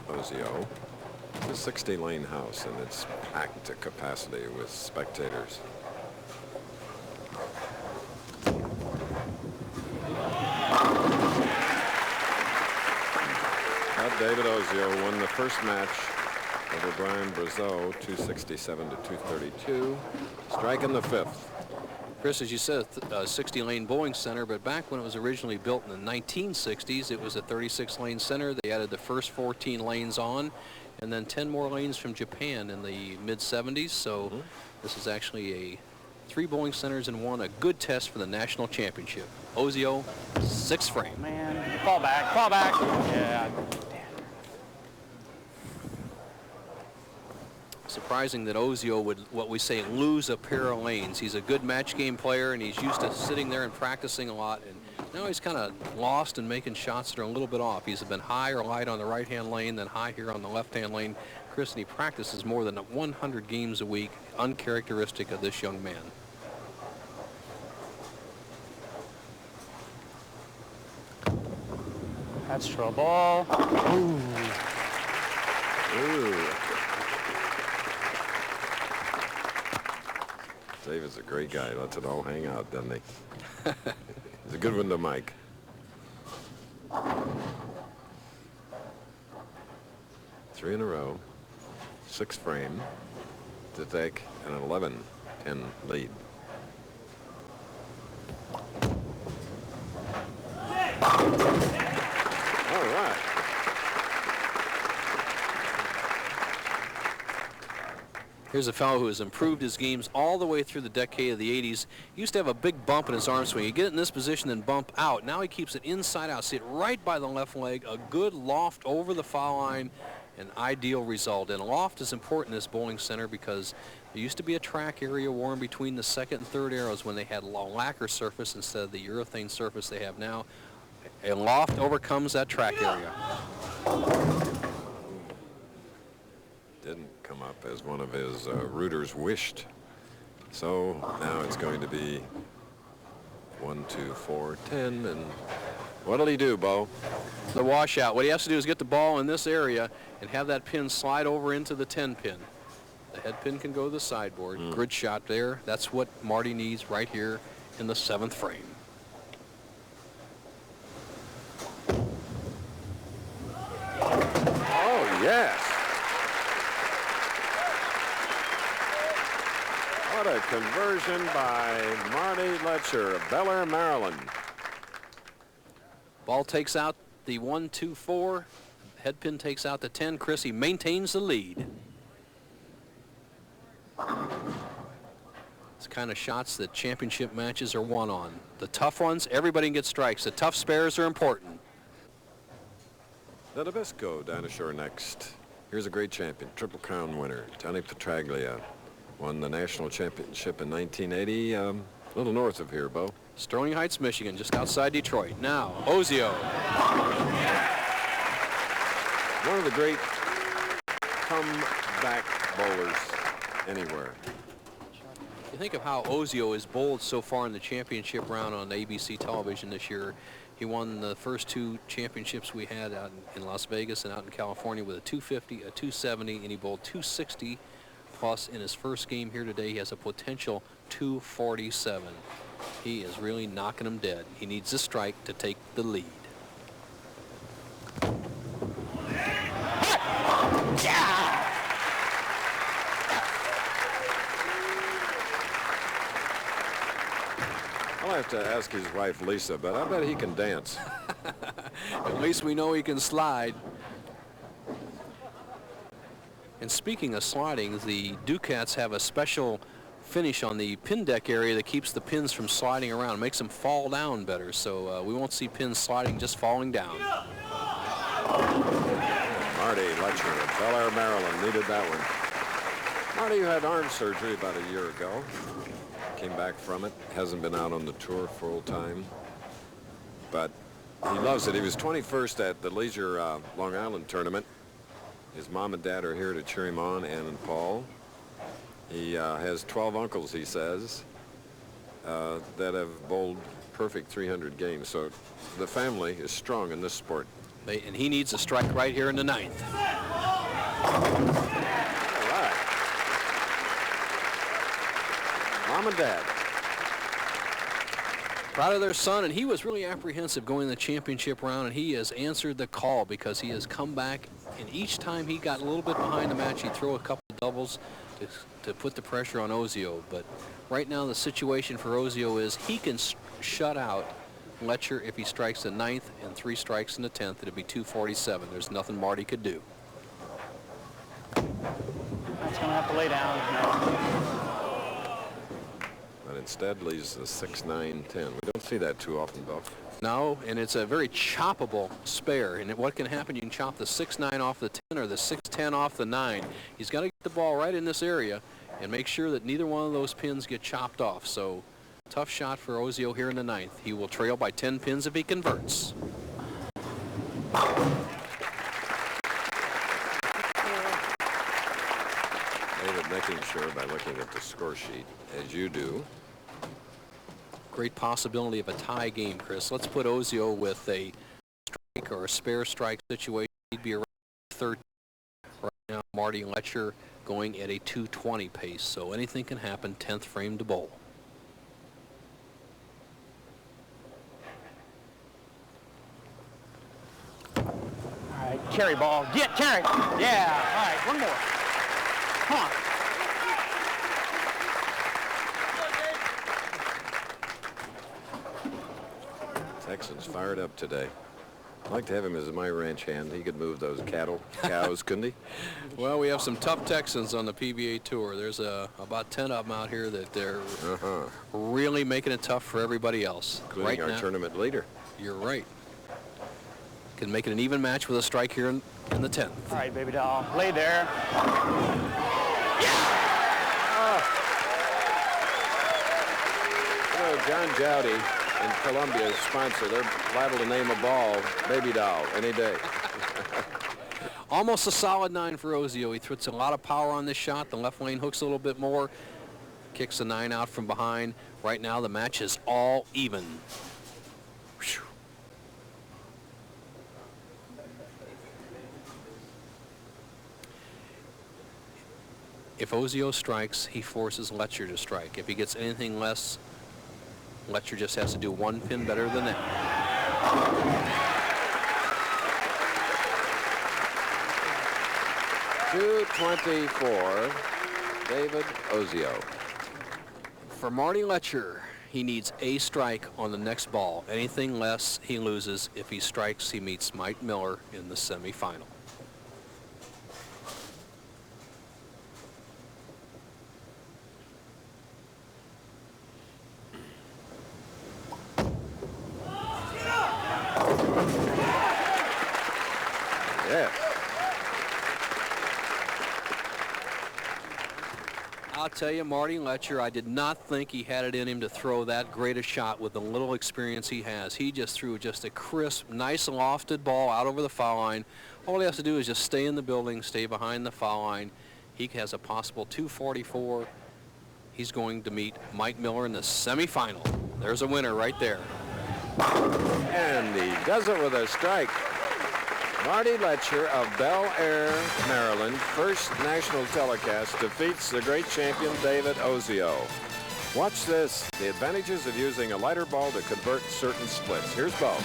Ozio. It's a 60-lane house, and it's packed to capacity with spectators. David Ozio won the first match over Brian Brazeau, 267 to 232, striking the fifth. Chris, as you said, a 60-lane bowling center, but back when it was originally built in the 1960s, it was a 36-lane center. They added the first 14 lanes on, and then 10 more lanes from Japan in the mid-70s. So this is actually a 3 bowling centers in one, a good test for the national championship. Ozio, 6th frame. Oh, man, fall back, fall back. Yeah. Surprising that Ozio would, what we say, lose a pair of lanes. He's a good match game player, and he's used to sitting there and practicing a lot. And now he's kind of lost and making shots that are a little bit off. He's been high or light on the right-hand lane, then high here on the left-hand lane. Chris, and he practices more than 100 games a week, uncharacteristic of this young man. That's trouble. Ooh. Ooh. David's a great guy. Lets it all hang out, doesn't he? He's a good one to Mike. Three in a row. 6 frame to take an 11-10 lead. All right. Here's a fellow who has improved his games all the way through the decade of the 80s. He used to have a big bump in his arm swing. He'd get it in this position and bump out. Now he keeps it inside out. See it right by the left leg. A good loft over the foul line. An ideal result. And loft is important in this bowling center because there used to be a track area worn between the second and third arrows when they had a lacquer surface instead of the urethane surface they have now. A loft overcomes that track area. Didn't come up as one of his rooters wished. So now it's going to be 1, 2, 4, 10. And what'll he do, Bo? The washout. What he has to do is get the ball in this area and have that pin slide over into the 10 pin. The head pin can go to the sideboard. Good shot there. That's what Marty needs right here in the 7th frame. Oh, yes. What a conversion by Marty Letcsher of Bel Air, Maryland. Ball takes out the 1, 2, 4. Head pin takes out the 10. Chris, he maintains the lead. It's the kind of shots that championship matches are won on. The tough ones, everybody can get strikes. The tough spares are important. The Nabisco down ashore next. Here's a great champion, Triple Crown winner, Tony Petraglia. Won the national championship in 1980, a little north of here, Bo. Sterling Heights, Michigan, just outside Detroit. Now, Ozio. One of the great comeback bowlers anywhere. You think of how Ozio is bowled so far in the championship round on ABC television this year. He won the first 2 championships we had out in Las Vegas and out in California with a 250, a 270, and he bowled 260. Plus, in his first game here today, he has a potential 247. He is really knocking him dead. He needs a strike to take the lead. I'll have to ask his wife, Lisa, but I bet he can dance. At least we know he can slide. And speaking of sliding, the Ducats have a special finish on the pin deck area that keeps the pins from sliding around, makes them fall down better. So we won't see pins sliding, just falling down. Marty Letcsher of Bel Air, Maryland, needed that one. Marty had arm surgery about a year ago. Came back from it. Hasn't been out on the tour full time. But he loves it. He was 21st at the Leisure Long Island tournament. His mom and dad are here to cheer him on, Ann and Paul. He has 12 uncles, he says, that have bowled perfect 300 games. So the family is strong in this sport. And he needs a strike right here in the 9th. All right. Mom and Dad. Proud of their son, and he was really apprehensive going in the championship round, and he has answered the call because he has come back, and each time he got a little bit behind the match, he'd throw a couple of doubles to put the pressure on Ozio. But right now the situation for Ozio is he can shut out Letcsher if he strikes the 9th and 3 strikes in the 10th. It'll be 247. There's nothing Marty could do. That's going to have to lay down. No. But instead leaves the 6-9-10. We don't see that too often, Bill. No, and it's a very choppable spare. And what can happen, you can chop the 6-9 off the 10 or the 6-10 off the 9. He's got to get the ball right in this area and make sure that neither one of those pins get chopped off. So tough shot for Ozio here in the 9th. He will trail by 10 pins if he converts. David making sure by looking at the score sheet, as you do. Great possibility of a tie game, Chris. Let's put Ozio with a strike or a spare strike situation. He'd be around 13. Right now, Marty Letcsher going at a 220 pace, so anything can happen. 10th frame to bowl. All right, carry ball. Get carry. Yeah. All right, one more. Come on. Texans fired up today. I'd like to have him as my ranch hand. He could move those cows, couldn't he? Well, we have some tough Texans on the PBA tour. There's about 10 of them out here that they're really making it tough for everybody else. Including our tournament leader. You're right. Can make it an even match with a strike here in the 10th. All right, baby doll. Lay there. You know, John Jowdy and Columbia's sponsor, they're liable to name a ball Baby Doll any day. Almost a solid 9 for Ozio. He puts a lot of power on this shot. The left lane hooks a little bit more. Kicks the 9 out from behind. Right now the match is all even. Whew. If Ozio strikes, he forces Letcsher to strike. If he gets anything less, Letcsher just has to do 1 pin better than that. 224, David Ozio. For Marty Letcsher, he needs a strike on the next ball. Anything less, he loses. If he strikes, he meets Mike Miller in the semifinal. Yes. I'll tell you, Marty Letcsher, I did not think he had it in him to throw that great a shot with the little experience he has. He just threw just a crisp, nice lofted ball out over the foul line. All he has to do is just stay in the building, stay behind the foul line. He has a possible 244. He's going to meet Mike Miller in the semifinal. There's a winner right there. And he does it with a strike. Marty Letcsher of Bel Air, Maryland, first national telecast, defeats the great champion David Ozio. Watch this, the advantages of using a lighter ball to convert certain splits. Here's Bo.